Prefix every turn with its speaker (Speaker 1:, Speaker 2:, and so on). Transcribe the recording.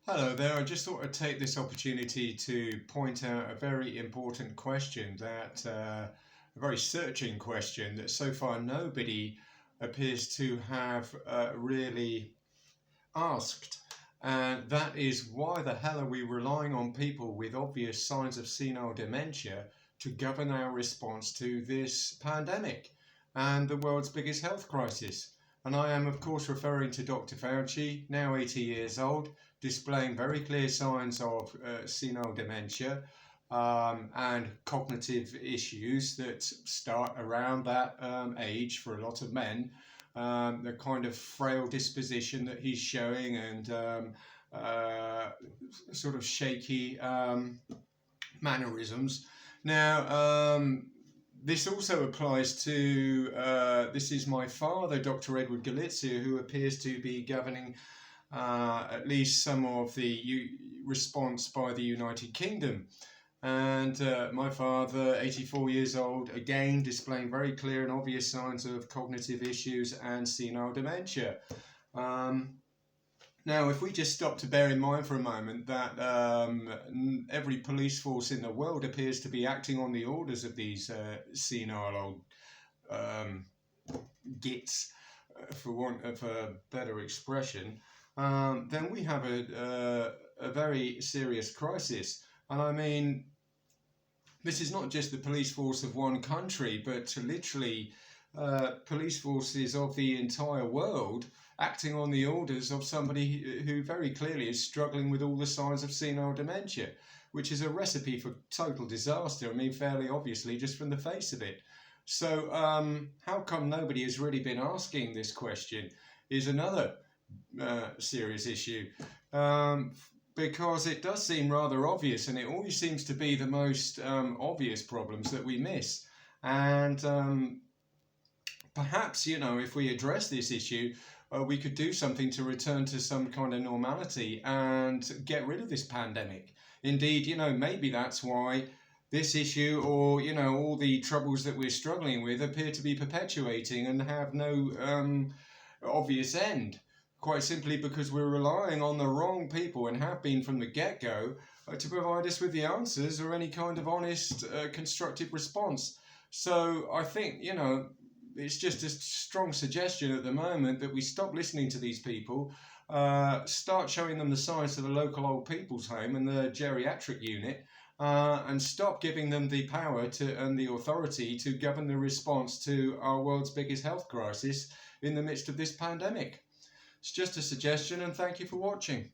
Speaker 1: Hello there. I just thought I'd take this opportunity to point out a very important question a very searching question that so far nobody appears to have really asked. And that is, why the hell are we relying on people with obvious signs of senile dementia to govern our response to this pandemic and the world's biggest health crisis? And I am, of course, referring to Dr. Fauci, now 80 years old, displaying very clear signs of senile dementia and cognitive issues that start around that age for a lot of men. The kind of frail disposition that he's showing and sort of shaky mannerisms. Now, this also applies to, this is my father, Dr. Edward Galizia, who appears to be governing at least some of the response by the United Kingdom. And my father, 84 years old, again displaying very clear and obvious signs of cognitive issues and senile dementia. Now, if we just stop to bear in mind for a moment that every police force in the world appears to be acting on the orders of these senile old gits, for want of a better expression, then we have a very serious crisis. And I mean, this is not just the police force of one country, but literally police forces of the entire world acting on the orders of somebody who very clearly is struggling with all the signs of senile dementia, which is a recipe for total disaster. I mean, fairly obviously, just from the face of it. So how come nobody has really been asking this question is another serious issue. Because it does seem rather obvious, and it always seems to be the most obvious problems that we miss. And perhaps, if we address this issue, we could do something to return to some kind of normality and get rid of this pandemic. Indeed, maybe that's why this issue, or, all the troubles that we're struggling with appear to be perpetuating and have no obvious end. Quite simply because we're relying on the wrong people, and have been from the get-go, to provide us with the answers or any kind of honest, constructive response. So I think, it's just a strong suggestion at the moment that we stop listening to these people, start showing them the signs of the local old people's home and the geriatric unit, and stop giving them the power and the authority to govern the response to our world's biggest health crisis in the midst of this pandemic. It's just a suggestion, and thank you for watching.